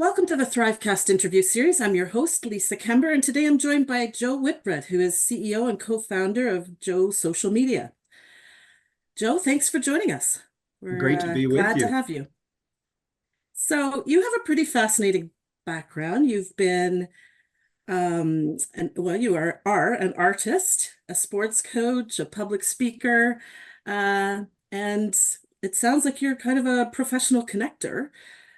Welcome to the ThriveCast interview series. I'm your host, Lisa Kember, and today I'm joined by Joe Whitbread, who is CEO and co-founder of Joe Social Media. Joe, thanks for joining us. We're Great to be with glad to you. have you. So you have a pretty fascinating background. You've been, you are an artist, a sports coach, a public speaker, and it sounds like you're kind of a professional connector.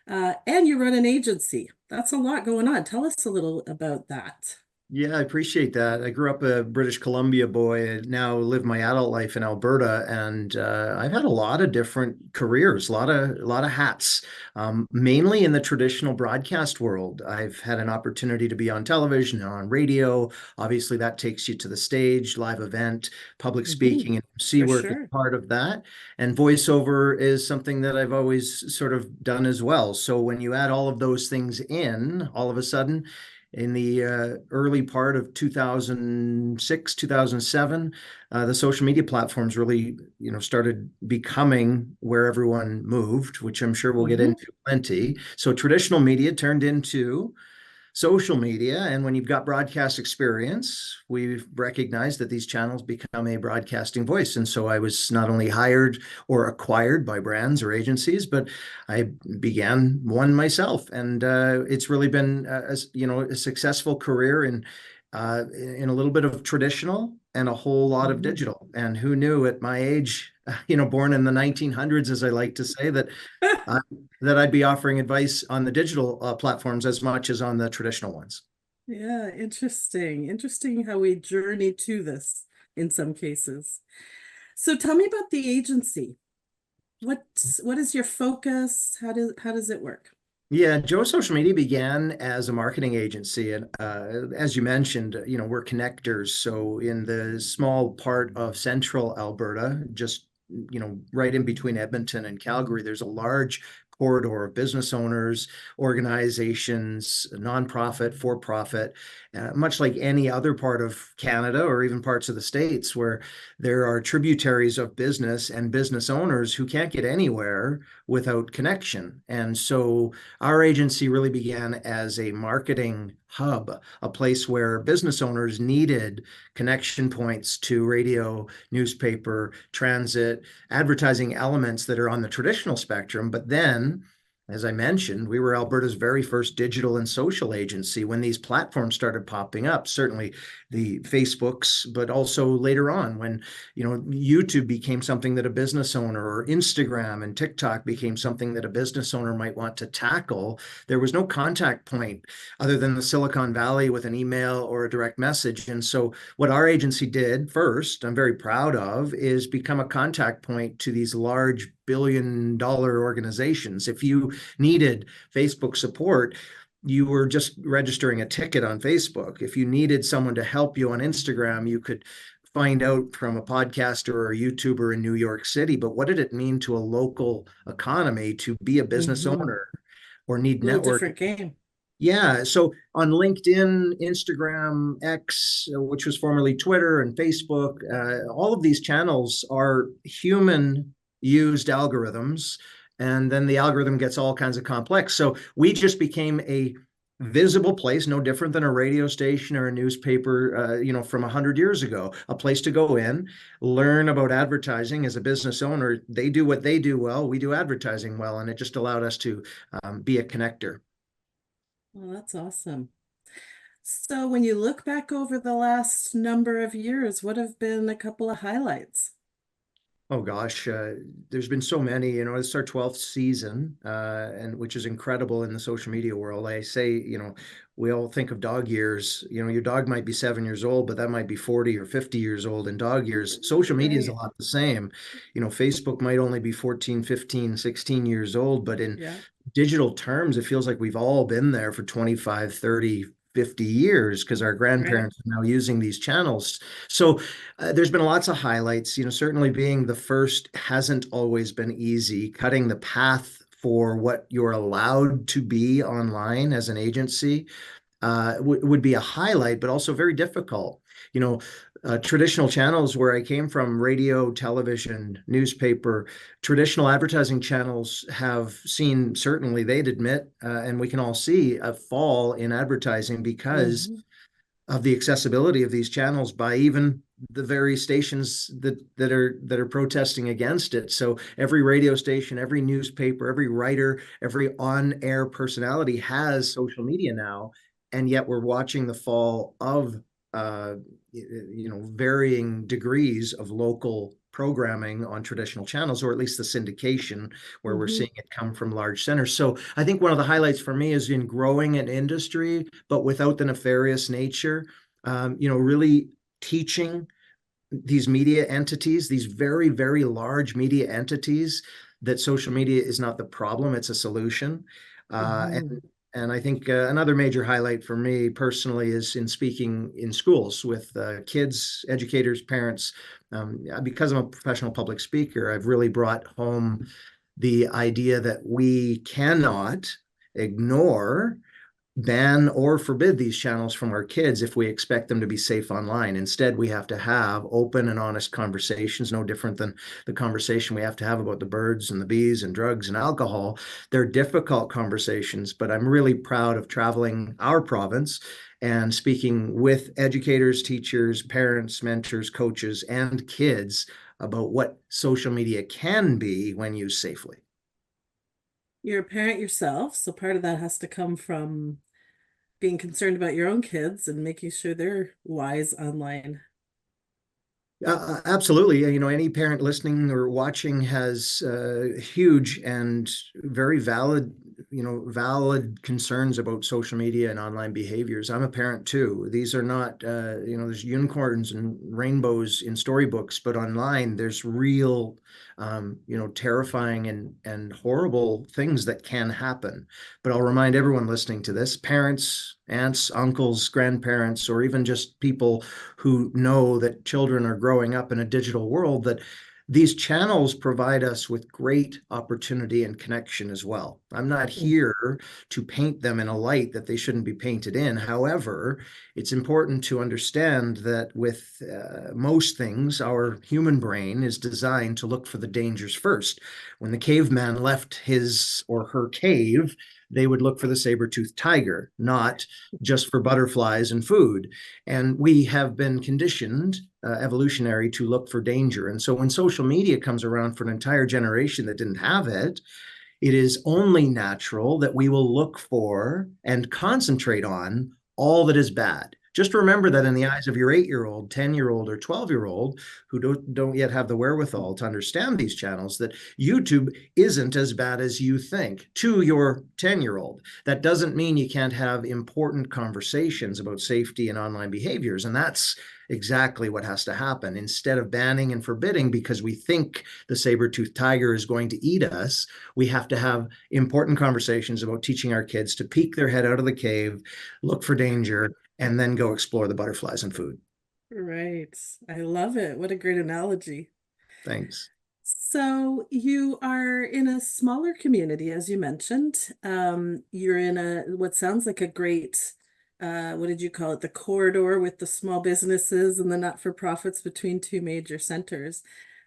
And you run an agency. That's a lot going on. Tell us a little about that. Yeah, I appreciate that. I grew up a British Columbia boy and now live my adult life in Alberta, and I've had a lot of different careers, a lot of hats, mainly in the traditional broadcast world. I've had an opportunity to be on television and on radio. Obviously, that takes you to the stage, live event, public Hmm. speaking, and MC For work is sure. part of that. And voiceover is something that I've always sort of done as well. So when you add all of those things in, all of a sudden, in the early part of 2006, 2007, the social media platforms really, started becoming where everyone moved, which I'm sure we'll get Hmm. into plenty. So traditional media turned into social media. And when you've got broadcast experience, we've recognized that these channels become a broadcasting voice. And so I was not only hired or acquired by brands or agencies, but I began one myself. And it's really been, a successful career in a little bit of traditional and a whole lot of Hmm. digital. And who knew at my age, born in the 1900s, as I like to say, uh, that I'd be offering advice on the digital platforms as much as on the traditional ones. Yeah, interesting. Interesting how we journey to this in some cases. So tell me about the agency. What is your focus? How does it work? Yeah, Joe Social Media began as a marketing agency, and as you mentioned, we're connectors. So in the small part of central Alberta, just right in between Edmonton and Calgary, there's a large corridor of business owners, organizations, nonprofit, for profit, much like any other part of Canada or even parts of the States, where there are tributaries of business and business owners who can't get anywhere without connection. And so our agency really began as a marketing hub, a place where business owners needed connection points to radio, newspaper, transit, advertising elements that are on the traditional spectrum. But then, as I mentioned, we were Alberta's very first digital and social agency when these platforms started popping up. Certainly the Facebooks, but also later on when YouTube became something that a business owner, or Instagram and TikTok became something that a business owner might want to tackle. There was no contact point other than the Silicon Valley with an email or a direct message. And so what our agency did first, I'm very proud of, is become a contact point to these large billion-dollar organizations. If you needed Facebook support, you were just registering a ticket on Facebook. If you needed someone to help you on Instagram, you could find out from a podcaster or a YouTuber in New York City. But what did it mean to a local economy to be a business Hmm. owner or need Little network? different game. Yeah. So on LinkedIn, Instagram, X, which was formerly Twitter, and Facebook, all of these channels are human used algorithms. And then the algorithm gets all kinds of complex. So we just became a visible place, no different than a radio station or a newspaper, from 100 years ago, a place to go in, learn about advertising as a business owner. They do what they do well. We do advertising well. And it just allowed us to be a connector. Well, that's awesome. So when you look back over the last number of years, what have been a couple of highlights? Oh gosh, there's been so many. It's our 12th season, and which is incredible in the social media world. I say, we all think of dog years. Your dog might be 7 years old, but that might be 40 or 50 years old in dog years. Social media is a Right. lot the same. Facebook might only be 14, 15, 16 years old, but in Yeah. digital terms, it feels like we've all been there for 25, 30, 50 years because our Right. grandparents are now using these channels. So there's been lots of highlights. Certainly being the first hasn't always been easy. Cutting the path for what you're allowed to be online as an agency would be a highlight, but also very difficult. You know, traditional channels where I came from, radio, television, newspaper, traditional advertising channels have seen, certainly they'd admit, and we can all see a fall in advertising because Hmm. of the accessibility of these channels by even the very stations that are protesting against it. So every radio station, every newspaper, every writer, every on-air personality has social media now, and yet we're watching the fall of varying degrees of local programming on traditional channels, or at least the syndication, where we're Hmm. seeing it come from large centers. So I think one of the highlights for me is in growing an industry, but without the nefarious nature, really teaching these media entities, these very, very large media entities, that social media is not the problem, it's a solution. Uh, and Hmm. and I think another major highlight for me personally is in speaking in schools with kids, educators, parents. Because I'm a professional public speaker, I've really brought home the idea that we cannot ignore, ban, or forbid these channels from our kids if we expect them to be safe online. Instead, we have to have open and honest conversations, no different than the conversation we have to have about the birds and the bees and drugs and alcohol. They're difficult conversations, but I'm really proud of traveling our province and speaking with educators, teachers, parents, mentors, coaches, and kids about what social media can be when used safely. You're a parent yourself, so part of that has to come from being concerned about your own kids and making sure they're wise online. Absolutely. Any parent listening or watching has huge and very valid concerns about social media and online behaviors. I'm a parent too. These are not, there's unicorns and rainbows in storybooks, but online there's real, terrifying and horrible things that can happen. But I'll remind everyone listening to this, parents, aunts, uncles, grandparents, or even just people who know that children are growing up in a digital world, that these channels provide us with great opportunity and connection as well. I'm not here to paint them in a light that they shouldn't be painted in. However, it's important to understand that with most things, our human brain is designed to look for the dangers first. When the caveman left his or her cave, they would look for the saber-toothed tiger, not just for butterflies and food. And we have been conditioned, evolutionary, to look for danger. And so when social media comes around for an entire generation that didn't have it, it is only natural that we will look for and concentrate on all that is bad. Just remember that in the eyes of your 8-year-old, 10-year-old, or 12-year-old who don't yet have the wherewithal to understand these channels, that YouTube isn't as bad as you think to your 10-year-old. That doesn't mean you can't have important conversations about safety and online behaviors. And that's exactly what has to happen. Instead of banning and forbidding because we think the saber-toothed tiger is going to eat us, we have to have important conversations about teaching our kids to peek their head out of the cave, look for danger, and then go explore the butterflies and food. Right. I love it. What a great analogy. Thanks. So you are in a smaller community, as you mentioned. You're in what sounds like a great, what did you call it? The corridor with the small businesses and the not-for-profits between two major centers.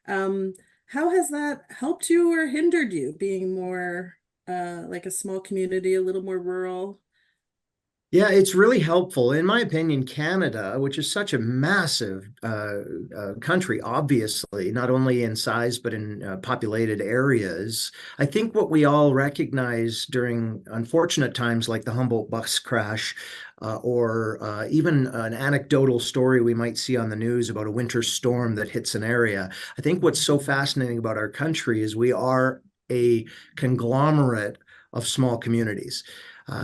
Um, how has that helped you or hindered you being more like a small community, a little more rural? Yeah, it's really helpful. In my opinion, Canada, which is such a massive country, obviously, not only in size, but in populated areas, I think what we all recognize during unfortunate times like the Humboldt bus crash, or even an anecdotal story we might see on the news about a winter storm that hits an area. I think what's so fascinating about our country is we are a conglomerate of small communities.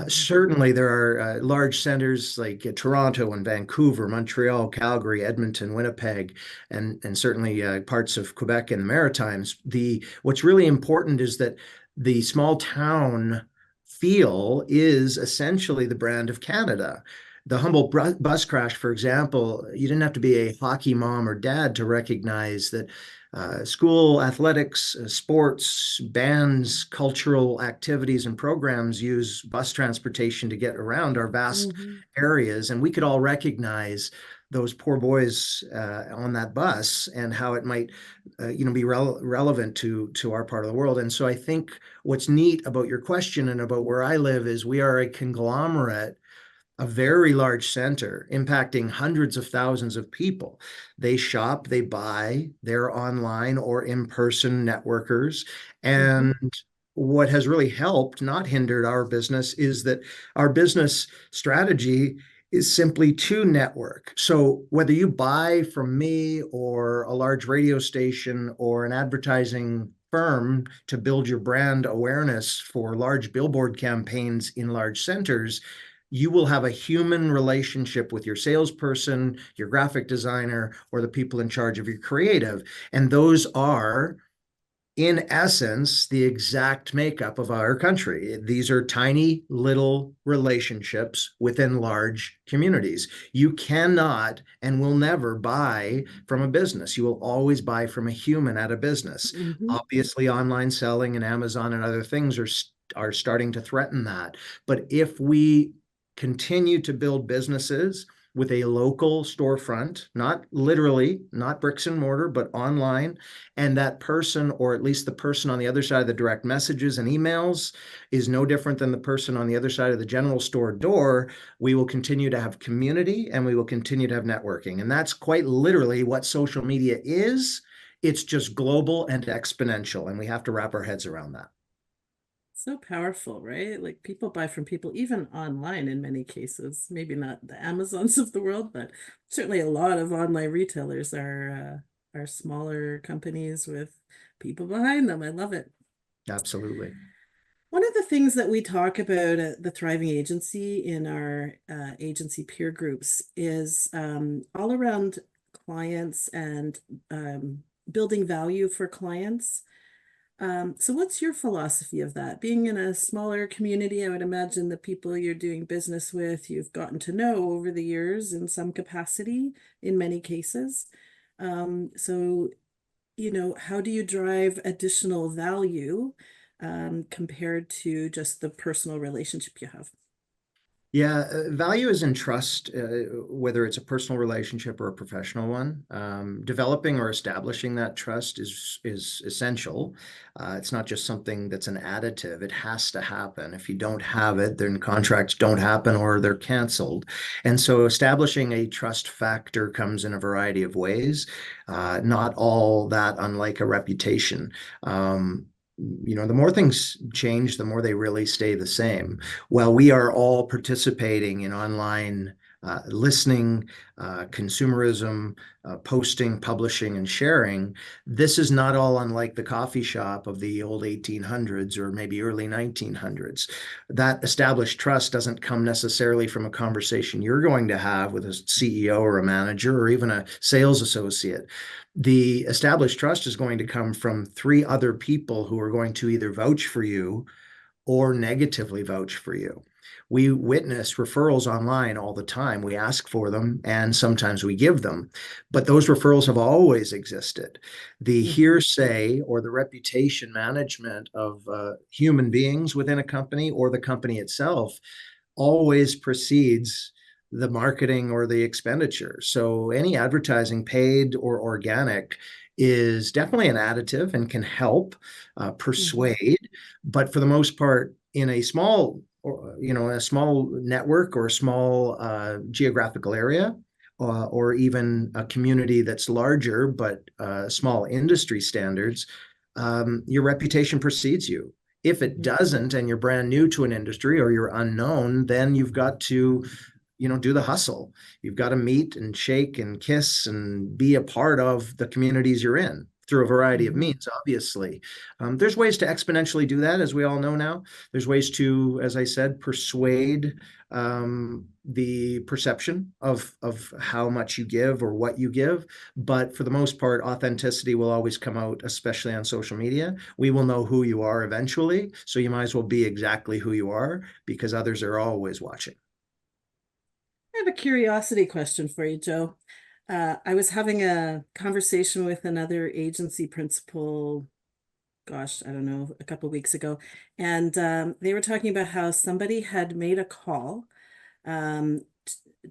Certainly, there are large centers like Toronto and Vancouver, Montreal, Calgary, Edmonton, Winnipeg, and certainly parts of Quebec and the Maritimes. What's really important is that the small town feel is essentially the brand of Canada. The Humboldt bus crash, for example, you didn't have to be a hockey mom or dad to recognize that school athletics, sports, bands, cultural activities, and programs use bus transportation to get around our vast Hmm. areas. And we could all recognize those poor boys on that bus and how it might be relevant to our part of the world. And so I think what's neat about your question and about where I live is we are a conglomerate, a very large center impacting hundreds of thousands of people. They shop, they buy, they're online or in-person networkers. Mhm. And what has really helped, not hindered our business, is that our business strategy is simply to network. So whether you buy from me or a large radio station or an advertising firm to build your brand awareness for large billboard campaigns in large centers, you will have a human relationship with your salesperson, your graphic designer, or the people in charge of your creative. And those are, in essence, the exact makeup of our country. These are tiny little relationships within large communities. You cannot and will never buy from a business. You will always buy from a human at a business. Mhm. Obviously, online selling and Amazon and other things are starting to threaten that. But if we continue to build businesses with a local storefront, not literally, not bricks and mortar, but online, and that person, or at least the person on the other side of the direct messages and emails, is no different than the person on the other side of the general store door, we will continue to have community and we will continue to have networking. And that's quite literally what social media is. It's just global and exponential, and we have to wrap our heads around that. So powerful, right? Like people buy from people even online in many cases. Maybe not the Amazons of the world, but certainly a lot of online retailers are smaller companies with people behind them. I love it. Absolutely. One of the things that we talk about at the Thriving Agency in our agency peer groups is all around clients and building value for clients. So what's your philosophy of that? Being in a smaller community, I would imagine the people you're doing business with, you've gotten to know over the years in some capacity, in many cases. So, how do you drive additional value compared to just the personal relationship you have? Yeah, value is in trust, whether it's a personal relationship or a professional one. Developing or establishing that trust is essential. It's not just something that's an additive. It has to happen. If you don't have it, then contracts don't happen or they're canceled. And so establishing a trust factor comes in a variety of ways, not all that unlike a reputation. The more things change, the more they really stay the same. Well, we are all participating in online listening, consumerism, posting, publishing, and sharing. This is not all unlike the coffee shop of the old 1800s or maybe early 1900s. That established trust doesn't come necessarily from a conversation you're going to have with a CEO or a manager or even a sales associate. The established trust is going to come from three other people who are going to either vouch for you or negatively vouch for you. We witness referrals online all the time. We ask for them and sometimes we give them, but those referrals have always existed. The Mhm. hearsay or the reputation management of human beings within a company or the company itself always precedes the marketing or the expenditure. So any advertising, paid or organic, is definitely an additive and can help Mhm. persuade. But for the most part, in a small, a small network or a small geographical area, or even a community that's larger but small industry standards, your reputation precedes you. If it Mhm. doesn't, and you're brand new to an industry or you're unknown, then you've got to do the hustle. You've got to meet and shake and kiss and be a part of the communities you're in through a variety of Mhm. means, obviously. There's ways to exponentially do that, as we all know now. There's ways to, as I said, persuade the perception of how much you give or what you give. But for the most part, authenticity will always come out, especially on social media. We will know who you are eventually. So you might as well be exactly who you are because others are always watching. I have a curiosity question for you, Joe. I was having a conversation with another agency principal, gosh, I don't know, a couple of weeks ago, and they were talking about how somebody had made a call.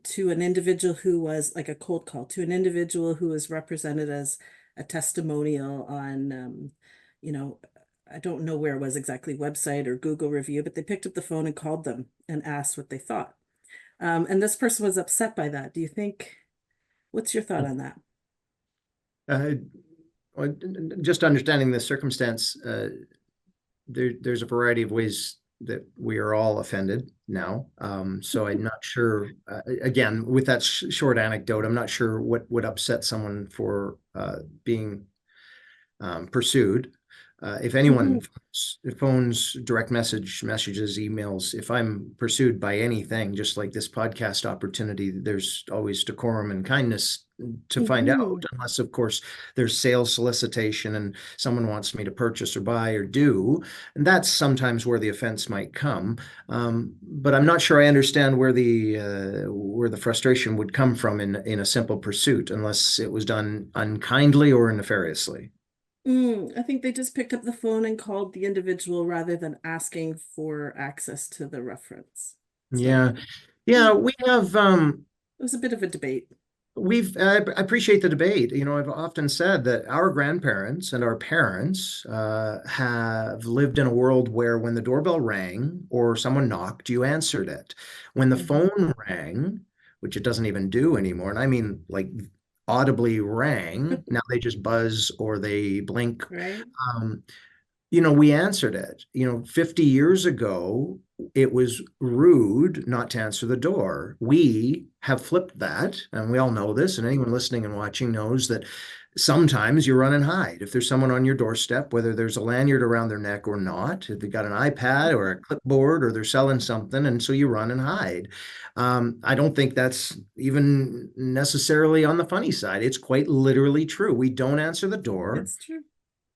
to an individual who was like a cold call to an individual who was represented as a testimonial on, you know, I don't know where it was exactly, website or Google review, but they picked up the phone and called them and asked what they thought. And this person was upset by that. Do you think, what's your thought on that? Uh, well, just understanding the circumstance, there's a variety of ways that we are all offended now. So I'm not sure, again, with that short anecdote, I'm not sure what would upset someone for being pursued. If anyone Mhm. phones, direct messages, emails, if I'm pursued by anything, just like this podcast opportunity, there's always decorum and kindness to find out, Mhm. unless, of course, there's sales solicitation and someone wants me to purchase or buy or do. And that's sometimes where the offense might come. But I'm not sure I understand where the frustration would come from in a simple pursuit, unless it was done unkindly or nefariously. I think they just picked up the phone and called the individual rather than asking for access to the reference. So, Yeah. Yeah, mm, we have it was a bit of a debate. I appreciate the debate. You know, I've often said that our grandparents and our parents have lived in a world where when the doorbell rang or someone knocked, you answered it. When the Hmm. phone rang, which it doesn't even do anymore, and I mean like audibly rang, now they just buzz or they blink. Right? Um, we answered it. 50 years ago, it was rude not to answer the door. We have flipped that, and we all know this, and anyone listening and watching knows that sometimes you run and hide. If there's someone on your doorstep, whether there's a lanyard around their neck or not, if they've got an iPad or a clipboard or they're selling something, and so you run and hide. I don't think that's even necessarily on the funny side. It's quite literally true. We don't answer the door. It's true.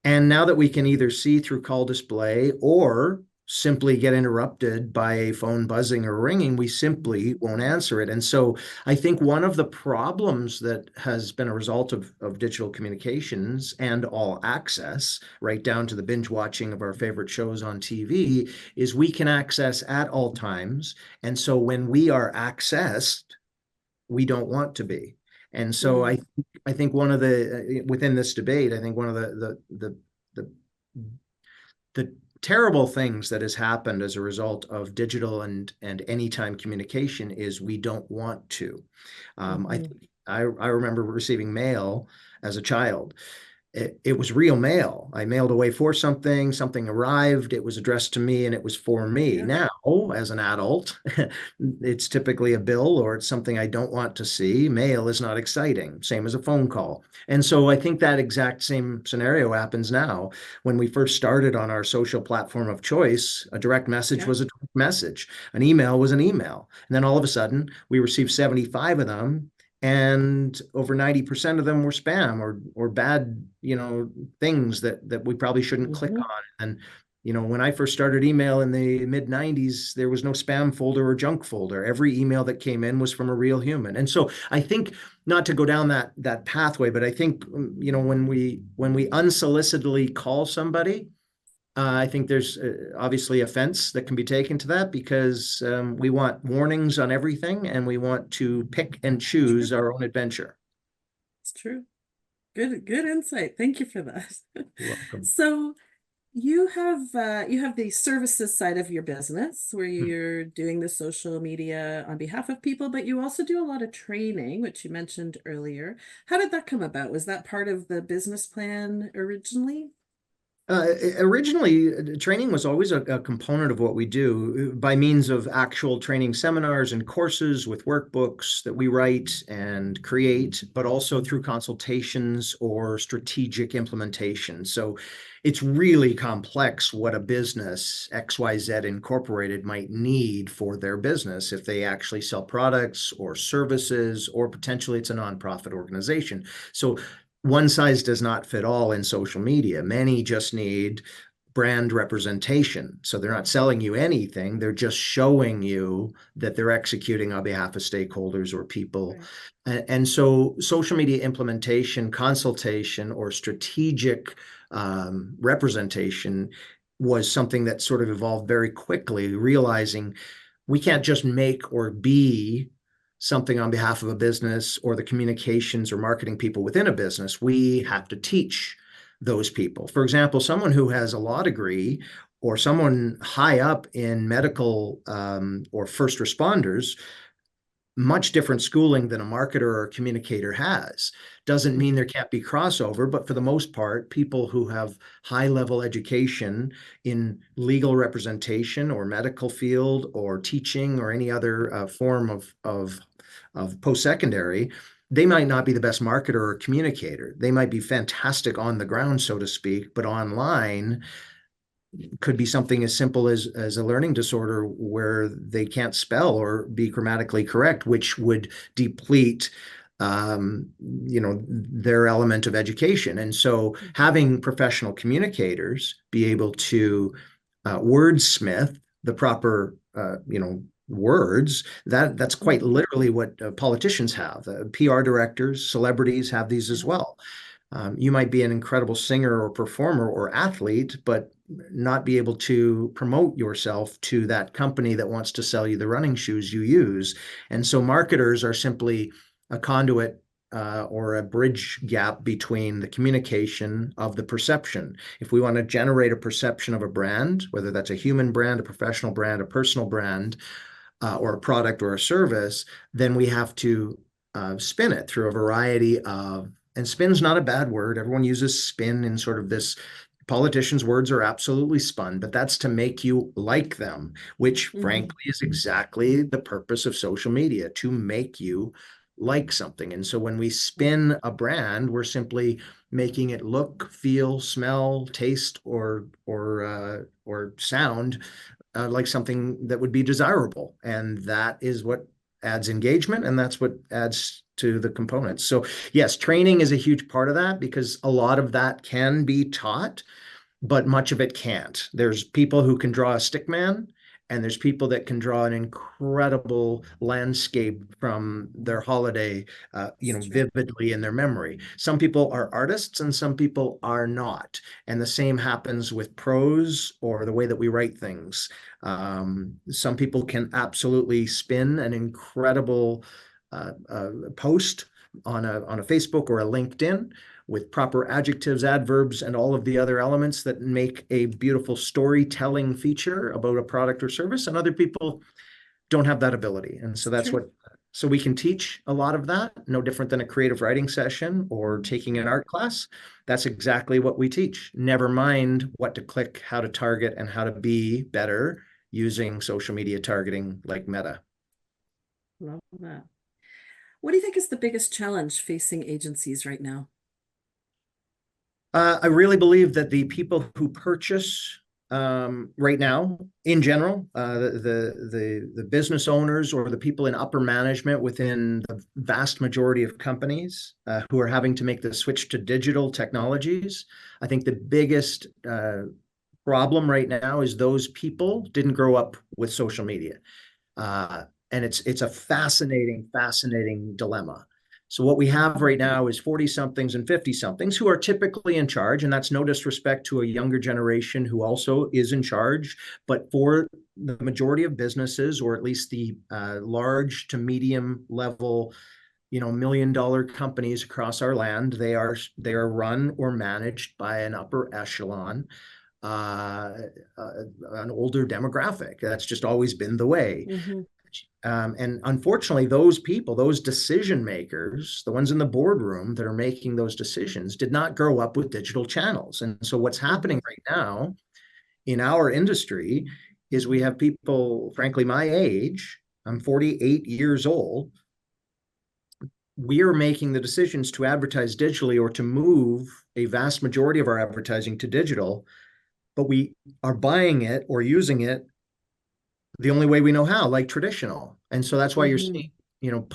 And now that we can either see through call display or simply get interrupted by a phone buzzing or ringing, we simply won't answer it. And so I think one of the problems that has been a result of digital communications and all access, right down to the binge watching of our favorite shows on TV, is we can access at all times. And so when we are accessed, we don't want to be. And so Mm, I think one of the within this debate, I think one of the the terrible things that has happened as a result of digital and anytime communication is we don't want to. I hmm. think I remember receiving mail as a child. It was real mail. I mailed away for something, something arrived, it was addressed to me, and it was for me. Yeah. Now, as an adult, it's typically a bill or it's something I don't want to see. Mail is not exciting, same as a phone call. And so I think that exact same scenario happens now. When we first started on our social platform of choice, a direct message Yeah. was a direct message, an email was an email. And then all of a sudden, we received 75 of them and over 90% of them were spam or bad, things that we probably shouldn't click Hmm. on. And when I first started email in the mid 90s, there was no spam folder or junk folder. Every email that came in was from a real human. And so I think, not to go down that pathway, but I think when we unsolicitedly call somebody, I think there's obviously offense that can be taken to that because we want warnings on everything and we want to pick and True. choose our own adventure. It's true. Good insight. Thank you for that. You're welcome. So you have the services side of your business where you're doing the social media on behalf of people, but you also do a lot of training, which you mentioned earlier. How did that come about? Was that part of the business plan originally? Originally, training was always a component of what we do by means of actual training seminars and courses with workbooks that we write and create, but also through consultations or strategic implementation. So it's really complex what a business XYZ Incorporated might need for their business if they actually sell products or services, or potentially it's a nonprofit organization. So one size does not fit all in social media. Many just need brand representation. So they're not selling you anything, they're just showing you that they're executing on behalf of stakeholders or people. Right. And so social media implementation, consultation, or strategic representation was something that sort of evolved very quickly, realizing we can't just make or be something on behalf of a business or the communications or marketing people within a business, we have to teach those people. For example, someone who has a law degree or someone high up in medical or first responders, much different schooling than a marketer or a communicator has. Doesn't mean there can't be crossover, but for the most part, people who have high level education in legal representation or medical field or teaching or any other form of post-secondary, they might not be the best marketer or communicator. They might be fantastic on the ground, so to speak, but online could be something as simple as a learning disorder where they can't spell or be grammatically correct, which would deplete their element of education. And so having professional communicators be able to wordsmith the proper words, that's quite literally what politicians have. PR directors, celebrities have these as well. You might be an incredible singer or performer or athlete, but not be able to promote yourself to that company that wants to sell you the running shoes you use. And so marketers are simply a conduit or a bridge gap between the communication of the perception. If we want to generate a perception of a brand, whether that's a human brand, a professional brand, a personal brand, or a product or a service, then we have to spin it through a variety of, and spin's not a bad word. Everyone uses spin in sort of this, politicians' words are absolutely spun, but that's to make you like them, which Mm-hmm. frankly is exactly the purpose of social media, to make you like something. And so when we spin a brand, we're simply making it look, feel, smell, taste, or sound like something that would be desirable. And that is what adds engagement, and that's what adds to the components. So yes, training is a huge part of that because a lot of that can be taught, but much of it can't. There's people who can draw a stick man, and there's people that can draw an incredible landscape from their holiday, It's true. vividly in their memory. Some people are artists and some people are not. And the same happens with prose or the way that we write things. Some people can absolutely spin an incredible post on a Facebook or a LinkedIn with proper adjectives, adverbs, and all of the other elements that make a beautiful storytelling feature about a product or service. And other people don't have that ability. And so It's that's true. what, so we can teach a lot of that, no different than a creative writing session or taking an art class. That's exactly what we teach. Never mind what to click, how to target, and how to be better using social media targeting like Meta. Love that. What do you think is the biggest challenge facing agencies right now? I really believe that the people who purchase right now, in general, the business owners or the people in upper management within the vast majority of companies who are having to make the switch to digital technologies, I think the biggest problem right now is those people didn't grow up with social media. And it's a fascinating dilemma. So what we have right now is 40 somethings and 50 somethings who are typically in charge, and that's no disrespect to a younger generation who also is in charge, but for the majority of businesses, or at least the large to medium level, $1 million companies across our land, they are run or managed by an upper echelon, uh, uh, an older demographic. That's just always been the way. Mm-hmm. And unfortunately, those people, those decision makers, the ones in the boardroom that are making those decisions, did not grow up with digital channels. And so, what's Mm-hmm. happening right now in our industry is we have people, frankly, my age, I'm 48 years old. We are making the decisions to advertise digitally or to move a vast majority of our advertising to digital, but we are buying it or using it the only way we know how, like traditional. And so that's why you're Mm-hmm. seeing,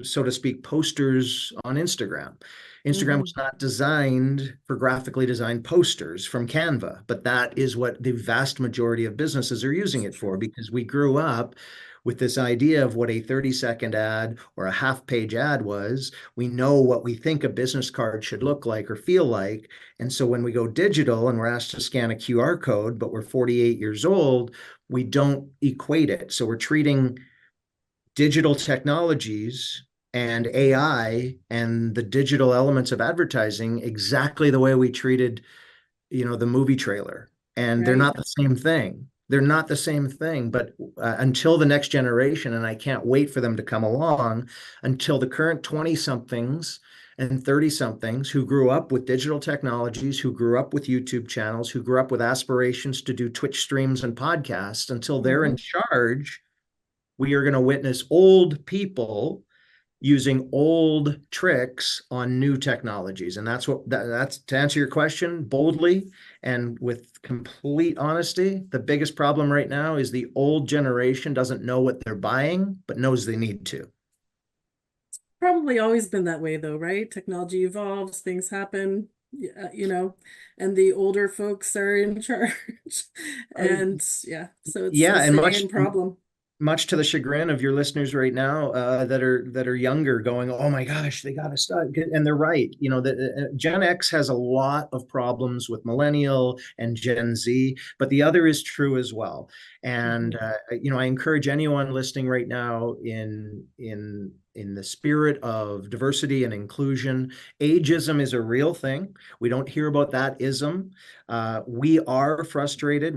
so to speak, posters on Instagram. Instagram Mm-hmm. was not designed for graphically designed posters from Canva, but that is what the vast majority of businesses are using It's it for true. because we grew up with this idea of what a 30-second ad or a half-page ad was. We know what we think a business card should look like or feel like. And so when we go digital and we're asked to scan a QR code, but we're 48 years old, we don't equate it. So we're treating digital technologies and AI and the digital elements of advertising exactly the way we treated, the movie trailer. And they're Right. not the same thing. They're not the same thing. But until the next generation, and I can't wait for them to come along, until the current 20 somethings and 30 somethings who grew up with digital technologies, who grew up with YouTube channels, who grew up with aspirations to do Twitch streams and podcasts, until they're in Hmm. charge, we are going to witness old people using old tricks on new technologies. And that's to answer your question boldly and with complete honesty. The biggest problem right now is the old generation doesn't know what they're buying, but knows they need to. Probably always been that way though, right? Technology evolves, things happen, and the older folks are in charge. Uh, And yeah, so it's yeah, the and same problem. much to the chagrin of your listeners right now, that are younger, going, "Oh my gosh, they got to stop," and they're right. Gen X has a lot of problems with millennial and Gen Z, but the other is true as well. And Mhm. I encourage anyone listening right now, in the spirit of diversity and inclusion. Ageism is a real thing. We don't hear about that ism. We are frustrated.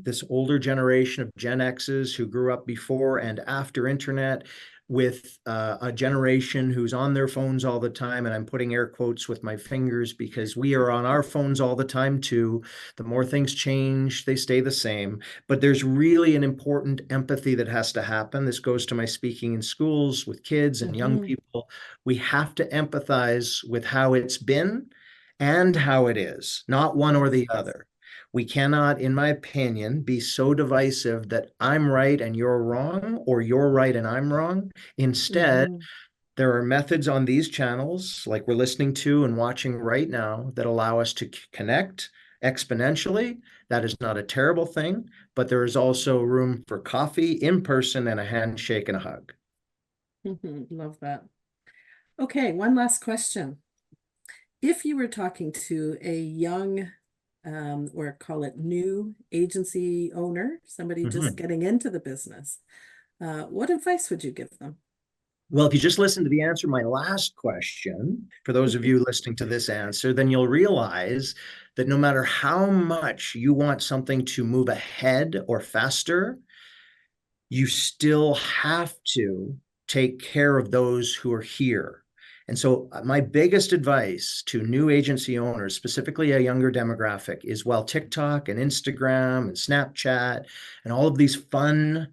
This older generation of Gen X's who grew up before and after internet, with a generation who's on their phones all the time. And I'm putting air quotes with my fingers because we are on our phones all the time too. The more things change, they stay the same. But there's really an important empathy that has to happen. This goes to my speaking in schools with kids and young Mhm. people. We have to empathize with how it's been and how it is, not one or the other. We cannot, in my opinion, be so divisive that I'm right and you're wrong, or you're right and I'm wrong. Instead, Mhm. there are methods on these channels, like we're listening to and watching right now, that allow us to connect exponentially. That is not a terrible thing, but there is also room for coffee in person and a handshake and a hug. Mhm. Love that. Okay, one last question. If you were talking to a young, or call it new agency owner, somebody just Mhm. getting into the business, what advice would you give them? Well, if you just listen to the answer to my last question, for those of you listening to this answer, then you'll realize that no matter how much you want something to move ahead or faster, you still have to take care of those who are here. And so, my biggest advice to new agency owners, specifically a younger demographic, is while TikTok and Instagram and Snapchat and all of these fun,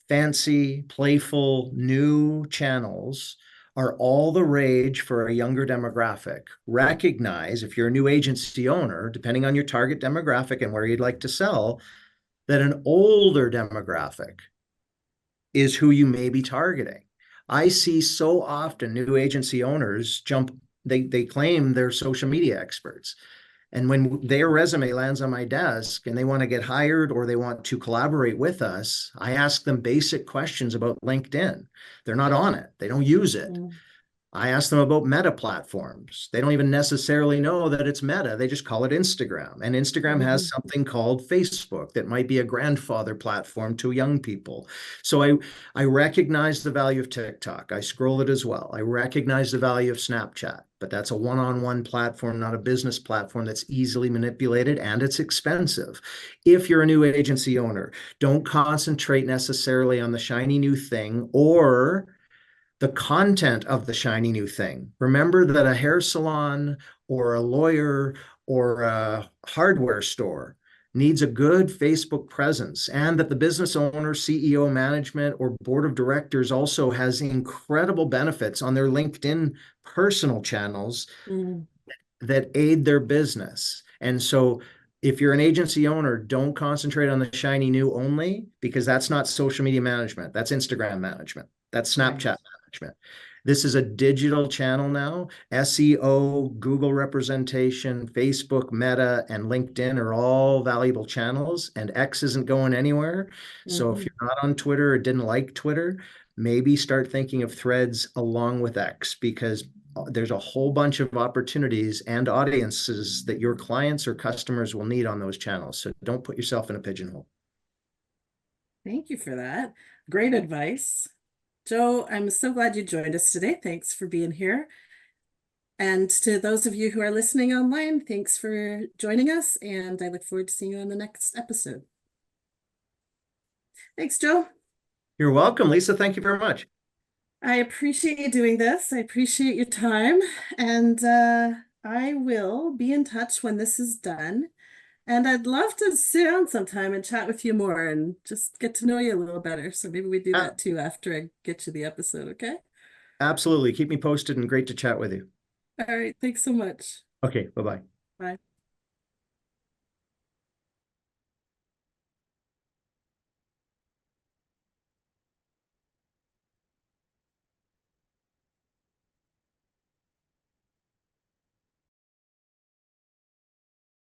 fancy, playful, new channels are all the rage for a younger demographic. Recognize, if you're a new agency owner, depending on your target demographic and where you'd like to sell, that an older demographic is who you may be targeting. I see so often new agency owners they claim they're social media experts. And when their resume lands on my desk and they want to get hired or they want to collaborate with us, I ask them basic questions about LinkedIn. They're not on it, they don't use it. Mm. I ask them about Meta platforms. They don't even necessarily know that it's Meta. They just call it Instagram. And Instagram has Mhm. something called Facebook that might be a grandfather platform to young people. So I recognize the value of TikTok. I scroll it as well. I recognize the value of Snapchat, but that's a one-on-one platform, not a business platform that's easily manipulated, and it's expensive. If you're a new agency owner, don't concentrate necessarily on the shiny new thing or the content of the shiny new thing. Remember that a hair salon or a lawyer or a hardware store needs a good Facebook presence, and that the business owner, CEO, management, or board of directors also has incredible benefits on their LinkedIn personal channels Mm. that aid their business. And so, if you're an agency owner, don't concentrate on the shiny new only, because that's not social media management. That's Instagram management. That's Right. Snapchat management. This is a digital channel now. SEO, Google representation, Facebook, Meta, and LinkedIn are all valuable channels, and X isn't going anywhere. So if Mhm. you're not on Twitter or didn't like Twitter, maybe start thinking of Threads along with X, because there's a whole bunch of opportunities and audiences that your clients or customers will need on those channels. So don't put yourself in a pigeonhole. Thank you for that. Great advice. Joe, I'm so glad you joined us today. Thanks for being here. And to those of you who are listening online, thanks for joining us, and I look forward to seeing you on the next episode. Thanks, Joe. You're welcome, Lisa. Thank you very much. I appreciate you doing this. I appreciate your time, and I will be in touch when this is done. And I'd love to sit down sometime and chat with you more and just get to know you a little better. So maybe we do Uh, that too after I get you the episode, okay? Absolutely. Keep me posted and great to chat with you. All right, thanks so much. Okay, bye-bye. Bye.